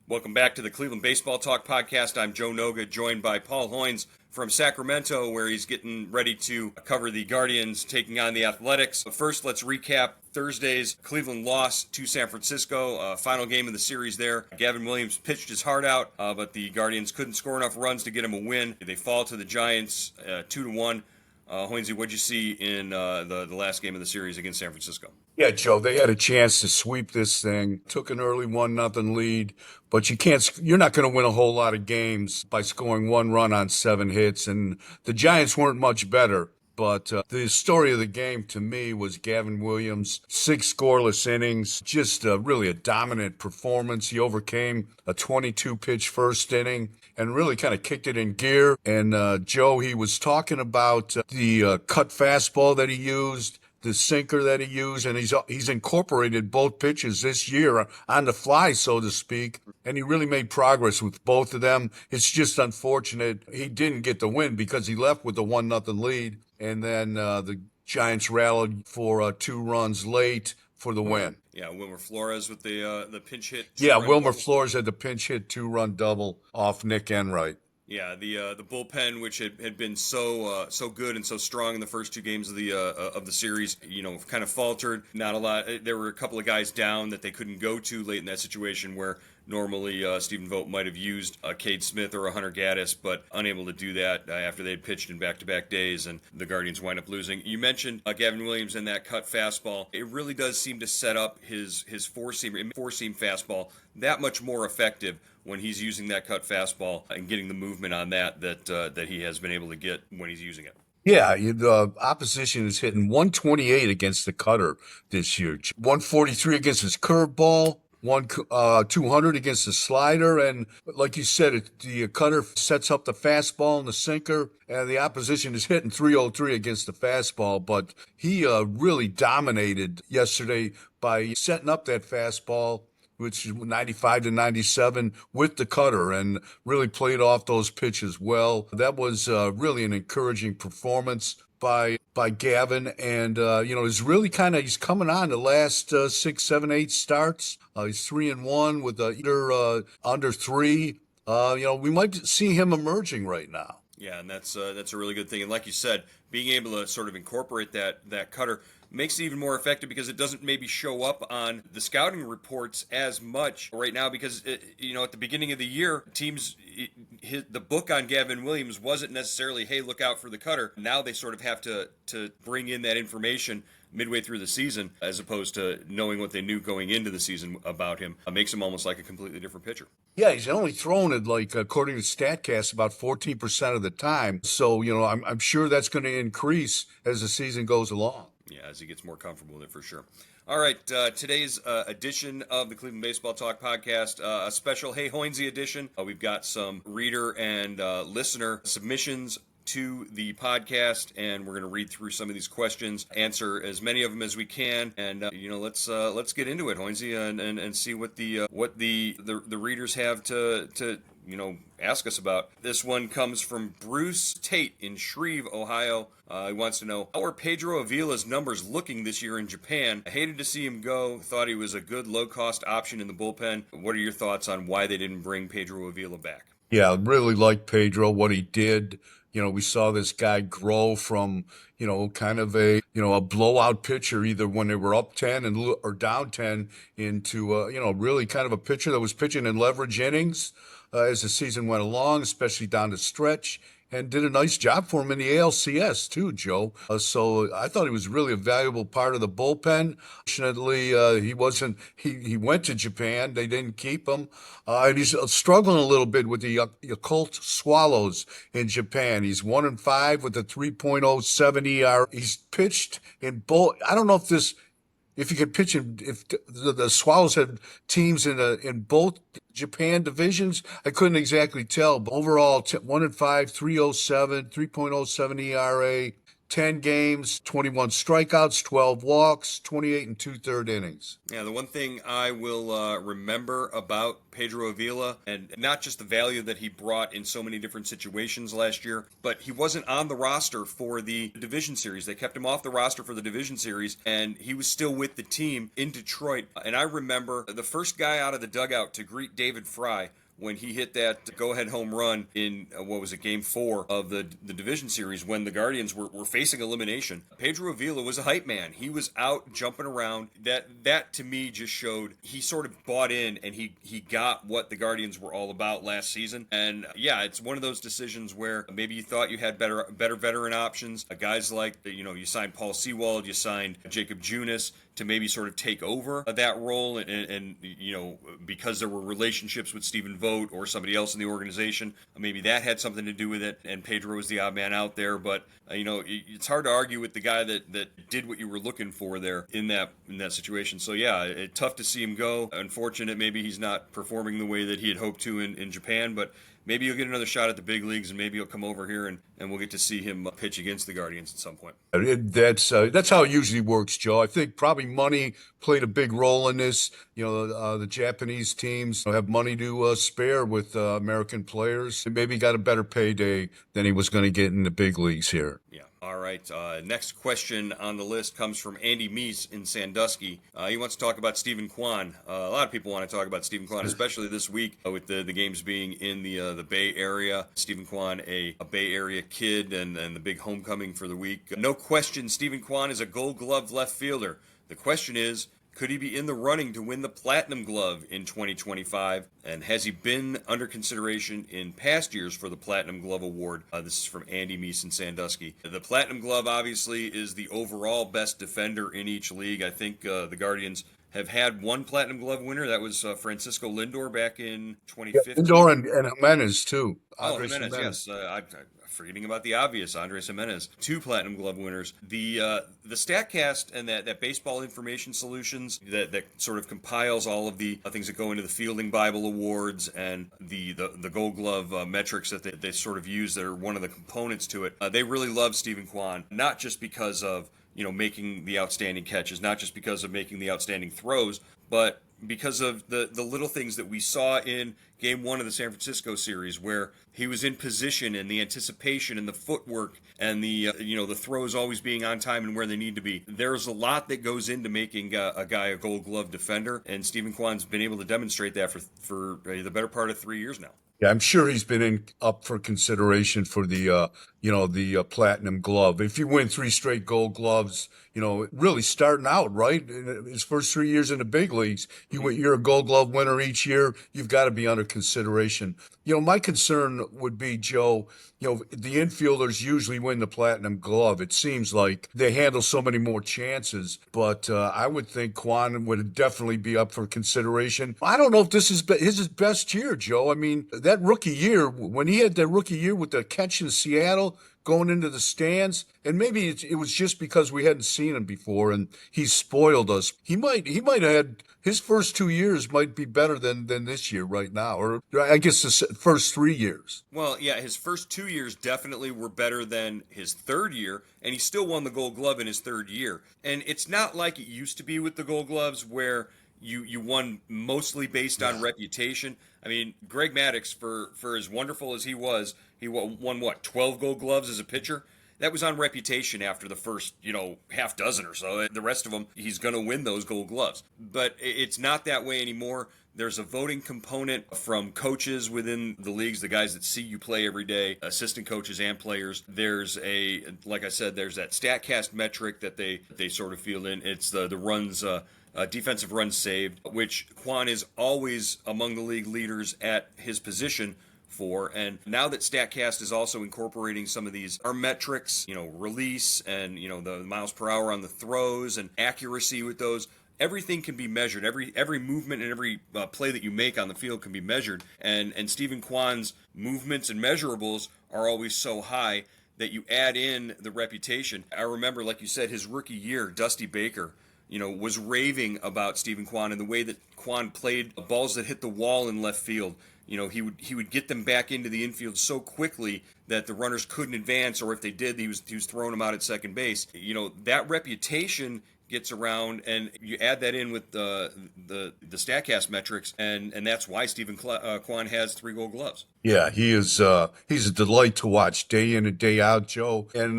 Welcome back to the Cleveland Baseball Talk podcast. I'm Joe Noga, joined by Paul Hoynes from Sacramento, where he's getting ready to cover the Guardians taking on the Athletics. But first, let's recap Thursday's Cleveland loss to San Francisco, final game of the series there. Gavin Williams pitched his heart out, but the Guardians couldn't score enough runs to get him a win. They fall to the Giants 2-1. Hoynsie, what'd you see in the last game of the series against San Francisco? Yeah, Joe, they had a chance to sweep this thing. Took an early 1-0 lead, but you're not going to win a whole lot of games by scoring one run on 7 hits. And the Giants weren't much better. But the story of the game to me was Gavin Williams, 6 scoreless innings, just really a dominant performance. He overcame a 22-pitch first inning and really kind of kicked it in gear. And Joe, he was talking about the cut fastball that he used, the sinker that he used, and he's incorporated both pitches this year on the fly, so to speak, and he really made progress with both of them. It's just unfortunate he didn't get the win because he left with a 1-0 lead, and then the Giants rallied for 2 runs late for the win. Yeah, Wilmer Flores with the pinch hit. Yeah, Wilmer Flores had the pinch hit 2-run double off Nick Enright. Yeah, the bullpen, which had been so good and so strong in the first 2 games of the series, kind of faltered. Not a lot. There were a couple of guys down that they couldn't go to late in that situation where normally Stephen Vogt might have used a Cade Smith or a Hunter Gaddis, but unable to do that after they had pitched in back-to-back days, and the Guardians wind up losing. You mentioned Gavin Williams and that cut fastball. It really does seem to set up his four-seam fastball that much more effective when he's using that cut fastball and getting the movement on that he has been able to get when he's using it. Yeah, the opposition is hitting 128 against the cutter this year, 143 against his curveball, 200 against the slider, and like you said, the cutter sets up the fastball and the sinker, and the opposition is hitting 303 against the fastball, but he really dominated yesterday by setting up that fastball, which is 95 to 97 with the cutter, and really played off those pitches well. That was really an encouraging performance by Gavin, and he's really he's coming on the last 6, 7, 8 starts. He's 3-1 with either under 3. We might see him emerging right now. Yeah, and that's a really good thing. And like you said, being able to sort of incorporate that cutter makes it even more effective because it doesn't maybe show up on the scouting reports as much right now because, at the beginning of the year, teams, the book on Gavin Williams wasn't necessarily, hey, look out for the cutter. Now they sort of have to bring in that information midway through the season as opposed to knowing what they knew going into the season about him. It makes him almost like a completely different pitcher. Yeah, he's only thrown it, according to StatCast, about 14% of the time. So, I'm sure that's going to increase as the season goes along. Yeah, as he gets more comfortable with it, for sure. All right, today's edition of the Cleveland Baseball Talk podcast, a special Hey Hoynsie edition. We've got some reader and listener submissions to the podcast, and we're going to read through some of these questions, answer as many of them as we can, and let's get into it, Hoynsie, and see what the readers have to ask us about. This one comes from Bruce Tate in Shreve, Ohio. He wants to know, how are Pedro Avila's numbers looking this year in Japan? I hated to see him go. Thought he was a good low-cost option in the bullpen. What are your thoughts on why they didn't bring Pedro Avila back? Yeah, I really like Pedro, what he did. We saw this guy grow from, kind of a blowout pitcher, either when they were up 10 or down 10 into, really kind of a pitcher that was pitching in leverage innings as the season went along, especially down the stretch, and did a nice job for him in the ALCS too, Joe. So I thought he was really a valuable part of the bullpen. Fortunately, he went to Japan. They didn't keep him. And he's struggling a little bit with the Yakult Swallows in Japan. He's 1-5 with a 3.07 ER. He's pitched in both. I don't know if he could pitch if the Swallows had teams in both Japan divisions. I couldn't exactly tell, but overall 1-5, 3.07 ERA, 10 games, 21 strikeouts, 12 walks, 28 and two-third innings. Yeah, the one thing I will remember about Pedro Avila, and not just the value that he brought in so many different situations last year, but he wasn't on the roster for the division series. They kept him off the roster for the division series, and he was still with the team in Detroit. And I remember the first guy out of the dugout to greet David Fry when he hit that go-ahead home run in, Game 4 of the division series when the Guardians were facing elimination. Pedro Avila was a hype man. He was out jumping around. That to me just showed he sort of bought in, and he got what the Guardians were all about last season. And yeah, it's one of those decisions where maybe you thought you had better veteran options. Guys like, you signed Paul Sewald, you signed Jacob Junis to maybe sort of take over that role, and because there were relationships with Stephen Vogt or somebody else in the organization, maybe that had something to do with it, and Pedro was the odd man out there. But it's hard to argue with the guy that did what you were looking for there in that situation. So yeah, tough to see him go. Unfortunate, maybe he's not performing the way that he had hoped to in Japan, but maybe he'll get another shot at the big leagues, and maybe he'll come over here and we'll get to see him pitch against the Guardians at some point. That's how it usually works, Joe. I think probably money played a big role in this. The Japanese teams have money to spare with American players, and maybe got a better payday than he was going to get in the big leagues here. Yeah. All right. Next question on the list comes from Andy Meese in Sandusky. He wants to talk about Steven Kwan. A lot of people want to talk about Steven Kwan, especially this week with the games being in the Bay Area. Steven Kwan, a Bay Area kid, and the big homecoming for the week. No question, Steven Kwan is a Gold Glove left fielder. The question is, could he be in the running to win the Platinum Glove in 2025? And has he been under consideration in past years for the Platinum Glove Award? This is from Andy Meese in Sandusky. The Platinum Glove obviously is the overall best defender in each league. I think the Guardians have had one Platinum Glove winner. That was Francisco Lindor back in 2015. Lindor and Jimenez, too. Andres Jimenez, yes. I'm forgetting about the obvious, Andres Jimenez. 2 Platinum Glove winners. The StatCast and that Baseball Information Solutions that sort of compiles all of the things that go into the Fielding Bible Awards and the Gold Glove metrics that they sort of use that are one of the components to it. They really love Steven Kwan, not just because of making the outstanding catches, not just because of making the outstanding throws, but because of the little things that we saw in Game 1 of the San Francisco series, where he was in position and the anticipation and the footwork and the throws always being on time and where they need to be. There's a lot that goes into making a guy a Gold Glove defender, and Steven Kwan's been able to demonstrate that for the better part of 3 years now. Yeah, I'm sure he's been up for consideration for the Platinum Glove. If you win 3 straight Gold Gloves, really starting out, right? In his first 3 years in the big leagues, you're a Gold Glove winner each year. You've got to be under consideration. My concern would be, Joe, the infielders usually win the Platinum Glove. It seems like they handle so many more chances, but I would think Kwan would definitely be up for consideration. I don't know if this is his best year, Joe. I mean, that rookie year, when he had that rookie year with the catch in Seattle, going into the stands, and maybe it was just because we hadn't seen him before and he spoiled us. He might have had his first 2 years might be better than this year right now, or I guess the first 3 years. Well, yeah, his first 2 years definitely were better than his third year, and he still won the Gold Glove in his third year. And it's not like it used to be with the Gold Gloves where you won mostly based on reputation. I mean, Greg Maddux, for as wonderful as he won 12 Gold Gloves as a pitcher? That was on reputation after the first, half dozen or so. The rest of them, he's going to win those Gold Gloves. But it's not that way anymore. There's a voting component from coaches within the leagues, the guys that see you play every day, assistant coaches and players. There's like I said, there's that StatCast metric that they sort of field in. It's the runs, defensive runs saved, which Kwan is always among the league leaders at his position for. And now that StatCast is also incorporating some of these arm metrics, release and, the miles per hour on the throws and accuracy with those, everything can be measured. Every movement and every play that you make on the field can be measured. And Steven Kwan's movements and measurables are always so high that you add in the reputation. I remember, like you said, his rookie year, Dusty Baker was raving about Steven Kwan and the way that Kwan played balls that hit the wall in left field. He would get them back into the infield so quickly that the runners couldn't advance, or if they did, he was throwing them out at second base. That reputation gets around, and you add that in with the Statcast metrics, and that's why Steven Kwan has 3 Gold Gloves. Yeah, he's a delight to watch day in and day out, Joe. And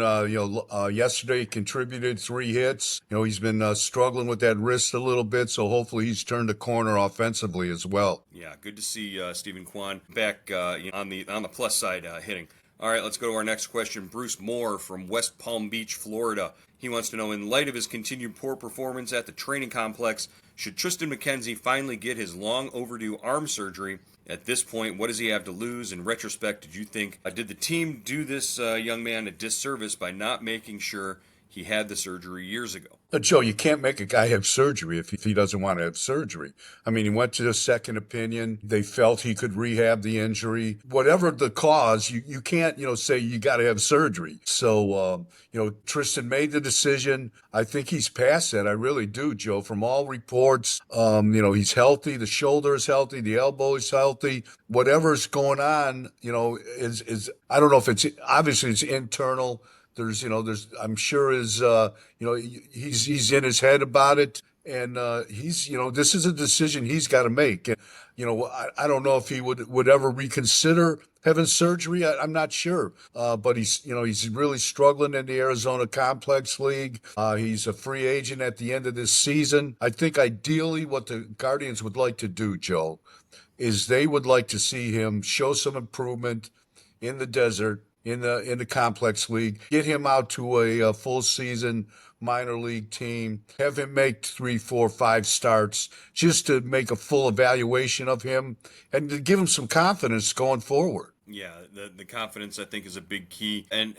yesterday he contributed 3 hits. He's been struggling with that wrist a little bit, so hopefully he's turned the corner offensively as well. Yeah, good to see Steven Kwan back on the plus side hitting. All right, let's go to our next question. Bruce Moore from West Palm Beach, Florida. He wants to know, in light of his continued poor performance at the training complex, should Triston McKenzie finally get his long overdue arm surgery? At this point, what does he have to lose? In retrospect, did you think, did the team do this young man a disservice by not making sure he had the surgery years ago? Joe, you can't make a guy have surgery if he doesn't want to have surgery. I mean, he went to a second opinion. They felt he could rehab the injury. Whatever the cause, you can't, say you got to have surgery. So, Triston made the decision. I think he's past that. I really do, Joe. From all reports, he's healthy. The shoulder is healthy. The elbow is healthy. Whatever's going on, is I don't know if it's, obviously it's internal. There's I'm sure he's in his head about it, and this is a decision he's got to make. And, I don't know if he would ever reconsider having surgery. I'm not sure, but he's really struggling in the Arizona Complex League. He's a free agent at the end of this season. I think ideally what the Guardians would like to do, Joe, is they would like to see him show some improvement in the desert, in the complex league, get him out to a full season minor league team, have him make 3, 4, 5 starts just to make a full evaluation of him and to give him some confidence going forward. Yeah, the confidence, I think, is a big key. And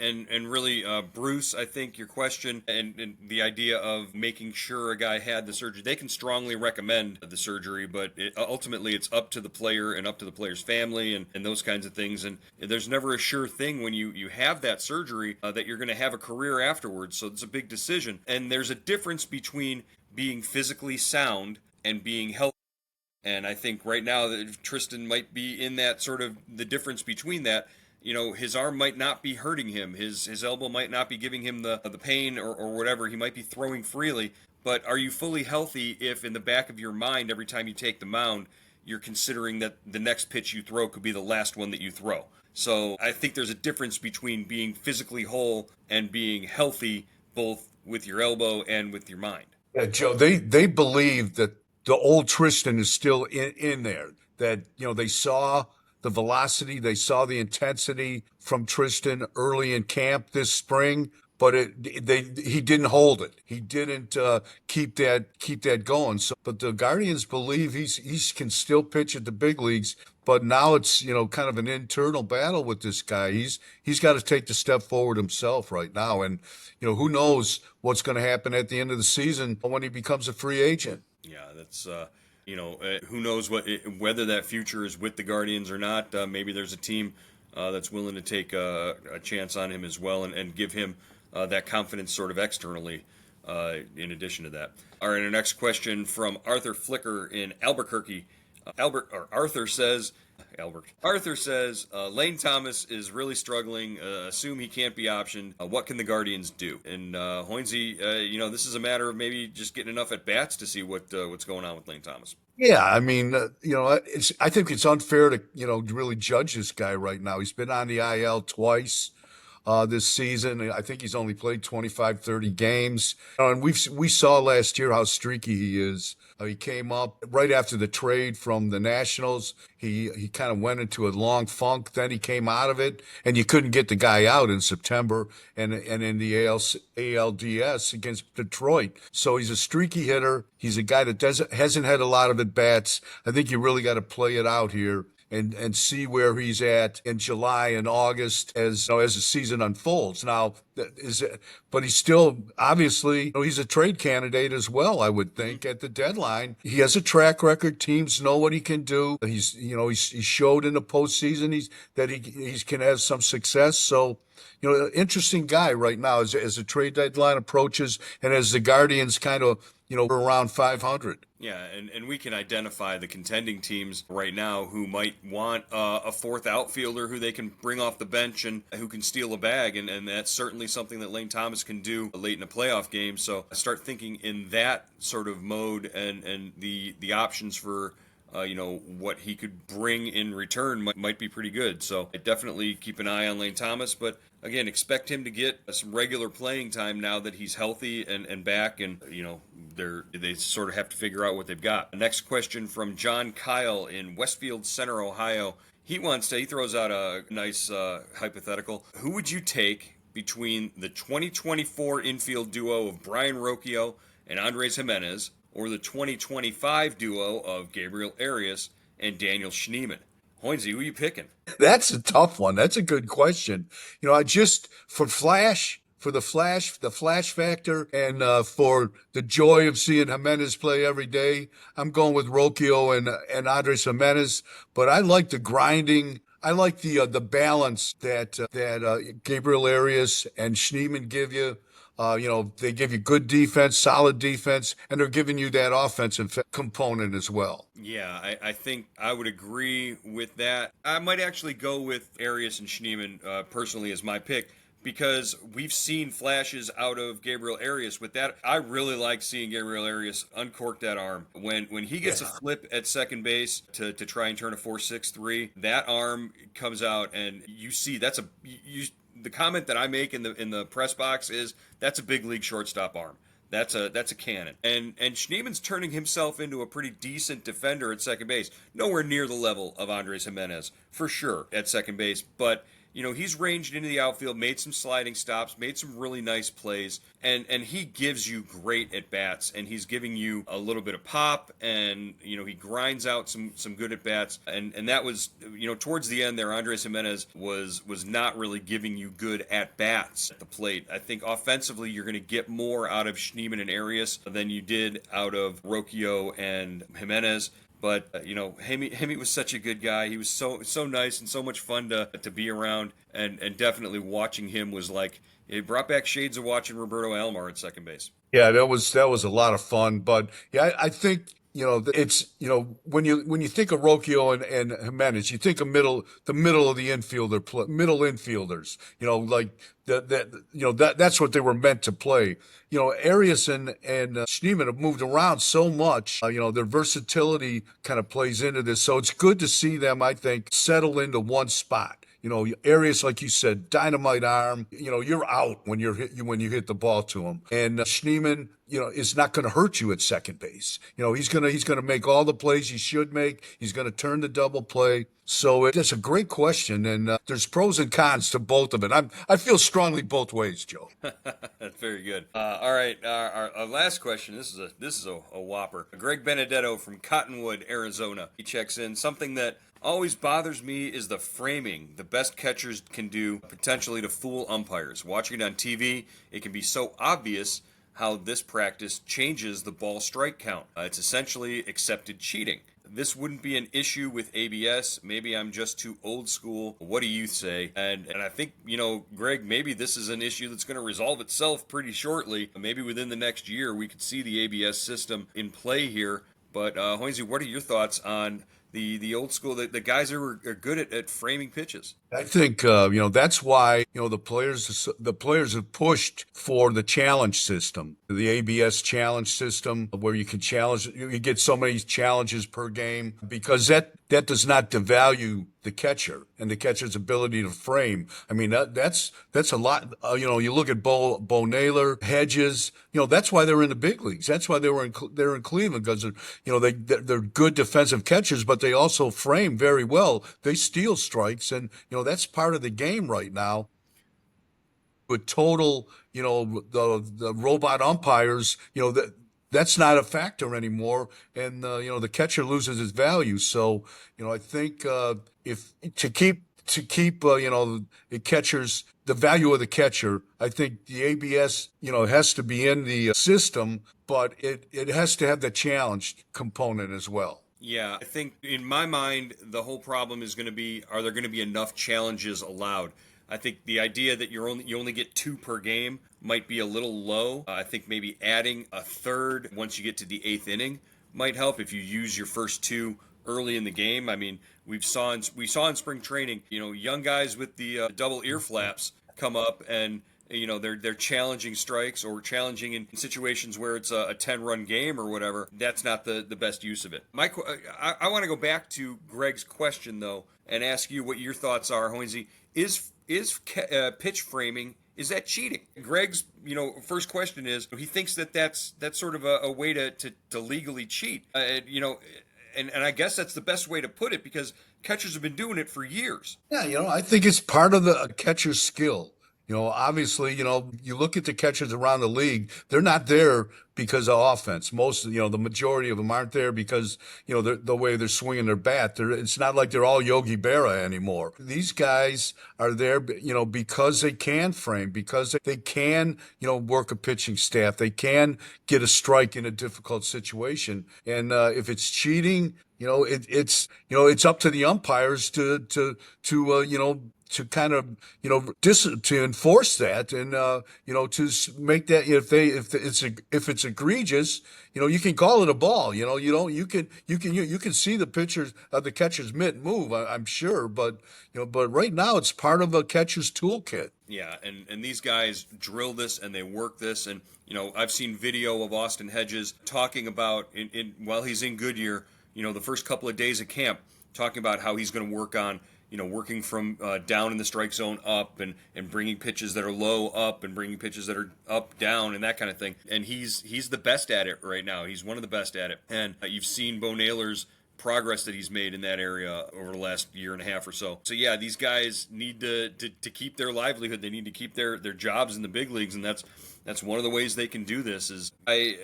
really, Bruce, I think your question and the idea of making sure a guy had the surgery, they can strongly recommend the surgery, but ultimately it's up to the player and up to the player's family and those kinds of things. And there's never a sure thing when you have that surgery that you're going to have a career afterwards. So it's a big decision. And there's a difference between being physically sound and being healthy. And I think right now that Triston might be in that sort of the difference between that. His arm might not be hurting him. His elbow might not be giving him the pain or whatever. He might be throwing freely. But are you fully healthy if in the back of your mind, every time you take the mound, you're considering that the next pitch you throw could be the last one that you throw? So I think there's a difference between being physically whole and being healthy, both with your elbow and with your mind. Yeah, Joe, they believe that the old Triston is still in there, that, they saw the velocity, they saw the intensity from Triston early in camp this spring, but he didn't hold it. He didn't keep that going. So, but the Guardians believe he can still pitch at the big leagues. But now it's, kind of an internal battle with this guy. He's got to take the step forward himself right now. And, who knows what's going to happen at the end of the season when he becomes a free agent. Yeah, that's, who knows whether that future is with the Guardians or not. Maybe there's a team that's willing to take a chance on him as well and give him that confidence sort of externally in addition to that. All right, our next question from Arthur Flicker in Albuquerque. Arthur says, Lane Thomas is really struggling. Assume he can't be optioned. What can the Guardians do? And Hoynsie, this is a matter of maybe just getting enough at bats to see what's going on with Lane Thomas. Yeah, I mean, I think it's unfair to really judge this guy right now. He's been on the IL twice this season. I think he's only played 25, 30 games. And we saw last year how streaky he is. He came up right after the trade from the Nationals. He kind of went into a long funk. Then he came out of it, and you couldn't get the guy out in September and in the ALDS against Detroit. So he's a streaky hitter. He's a guy that hasn't had a lot of at-bats. I think you really got to play it out here and see where he's at in July and August as the season unfolds. Now, but he's still, obviously, he's a trade candidate as well, I would think, at the deadline. He has a track record. Teams know what he can do. He showed in the postseason that he can have some success. So, interesting guy right now as the trade deadline approaches and as the Guardians kind of around 500. Yeah, and we can identify the contending teams right now who might want a fourth outfielder who they can bring off the bench and who can steal a bag, and that's certainly something that Lane Thomas can do late in a playoff game. So I start thinking in that sort of mode, and the options for what he could bring in return might be pretty good. So I definitely keep an eye on Lane Thomas, but again, expect him to get some regular playing time now that he's healthy and back, and they sort of have to figure out what they've got. Next question from John Kyle in Westfield Center, Ohio. He throws out a nice hypothetical. Who would you take between the 2024 infield duo of Brian Rocchio and Andres Hoynes, or the 2025 duo of Gabriel Arias and Daniel Schneemann? Hoynsie, who are you picking? That's a tough one. That's a good question. I just, for the flash factor, and for the joy of seeing Jimenez play every day, I'm going with Rocchio and Andres Jimenez. But I like the grinding. I like the balance that Gabriel Arias and Schneemann give you. They give you good defense, solid defense, and they're giving you that offensive component as well. Yeah, I think I would agree with that. I might actually go with Arias and Schneemann personally as my pick, because we've seen flashes out of Gabriel Arias with that. I really like seeing Gabriel Arias uncork that arm. When he gets a flip at second base to try and turn a 4.63, that arm comes out, and you see the comment that I make in the press box is that's a big league shortstop arm. That's a cannon. And Schneemann's turning himself into a pretty decent defender at second base. Nowhere near the level of Andres Jimenez, for sure, at second base, but he's ranged into the outfield, made some sliding stops, made some really nice plays, and he gives you great at-bats, and he's giving you a little bit of pop, and, he grinds out some good at-bats, and that was, towards the end there, Andres Jimenez was not really giving you good at-bats at the plate. I think offensively you're going to get more out of Schneemann and Arias than you did out of Rocchio and Jimenez. But, Hemi was such a good guy. He was so nice and so much fun to be around. And definitely watching him was like, it brought back shades of watching Roberto Alomar at second base. Yeah, that was a lot of fun. But yeah, I think it's when you think of Rocchio and Jimenez, you think of the middle of the middle infielders. Like that's what they were meant to play. Arias and Schneemann have moved around so much. Their versatility kind of plays into this, so it's good to see them, I think, settle into one spot. Arias, like you said, dynamite arm. You're out when you hit the ball to him. And Schneemann, is not going to hurt you at second base. He's gonna make all the plays he should make. He's going to turn the double play. So that's a great question, and there's pros and cons to both of it. I feel strongly both ways, Joe. That's very good. All right, our last question. This is a whopper. Greg Benedetto from Cottonwood, Arizona. He checks in. Something that always bothers me is the framing the best catchers can do potentially to fool umpires. Watching it on TV, it can be so obvious how this practice changes the ball strike count. It's essentially accepted cheating. This wouldn't be an issue with ABS. Maybe I'm just too old school. What do you say? And I think, Greg, maybe this is an issue that's going to resolve itself pretty shortly. Maybe within the next year, we could see the ABS system in play here. But, Hoynsie, what are your thoughts on the old school, the guys who are good at framing pitches? I think that's why the players have pushed for the challenge system, the ABS challenge system, where you get so many challenges per game, because that does not devalue the catcher and the catcher's ability to frame. I mean, that's a lot. You look at Bo Naylor, Hedges. That's why they're in the big leagues. That's why they're in Cleveland, because they're good defensive catchers, but they also frame very well. They steal strikes, and that's part of the game right now. With total, the robot umpires, that's not a factor anymore, and the catcher loses its value. So I think if to keep the value of the catcher, I think the ABS has to be in the system, but it has to have the challenge component as well. Yeah, I think in my mind, the whole problem is going to be, are there going to be enough challenges allowed? I think the idea that you only get 2 per game might be a little low. I think maybe adding a third once you get to the 8th inning might help if you use your first 2 early in the game. I mean, we saw in spring training, young guys with the double ear flaps come up and they're challenging strikes or challenging in situations where it's a 10-run game or whatever. That's not the best use of it. I want to go back to Greg's question though and ask you what your thoughts are, Hoynsie. Is pitch framing, is that cheating? Greg's first question is he thinks that's sort of a way to legally cheat. And I guess that's the best way to put it because catchers have been doing it for years. Yeah, I think it's part of the catcher's skill. Obviously, you look at the catchers around the league, they're not there because of offense. Most, the majority of them aren't there because, the way they're swinging their bat. It's not like they're all Yogi Berra anymore. These guys are there, because they can frame, because they can, work a pitching staff. They can get a strike in a difficult situation. And if it's cheating, it's up to the umpires to kind of to enforce that and to make that if it's egregious, you can call it a ball. You can see the pitchers the catcher's mitt move. I'm sure, but right now it's part of a catcher's toolkit. Yeah, and these guys drill this and they work this, and I've seen video of Austin Hedges talking about while he's in Goodyear, the first couple of days of camp, talking about how he's going to work on working from down in the strike zone up and bringing pitches that are low up and bringing pitches that are up down and that kind of thing. And he's the best at it right now. He's one of the best at it. And you've seen Bo Naylor's progress that he's made in that area over the last year and a half or so. So yeah, these guys need to keep their livelihood. They need to keep their jobs in the big leagues, and that's one of the ways they can do this. Is I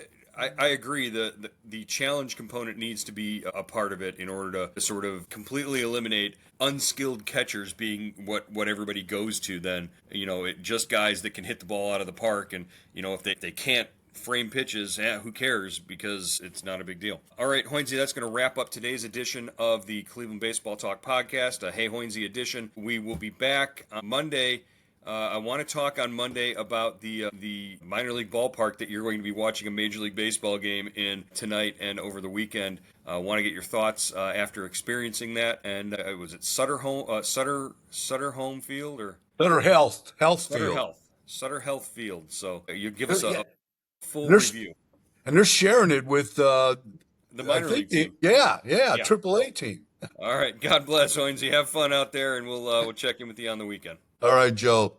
agree that the challenge component needs to be a part of it in order to sort of completely eliminate unskilled catchers being what everybody goes to. Then just guys that can hit the ball out of the park, and if they can't frame pitches, who cares, because it's not a big deal. All right, Hoynsie, that's going to wrap up today's edition of the Cleveland Baseball Talk podcast, a Hey Hoynsie edition. We will be back on Monday. I want to talk on Monday about the minor league ballpark that you're going to be watching a Major League Baseball game in tonight and over the weekend. I want to get your thoughts after experiencing that. And was it Sutter Home Field or Sutter Health Field? Sutter Health Field. So you give us a full There's, review. And they're sharing it with the minor league team. Yeah, AAA team. All right, God bless, Hoynsie. Have fun out there, and we'll check in with you on the weekend. All right, Joe.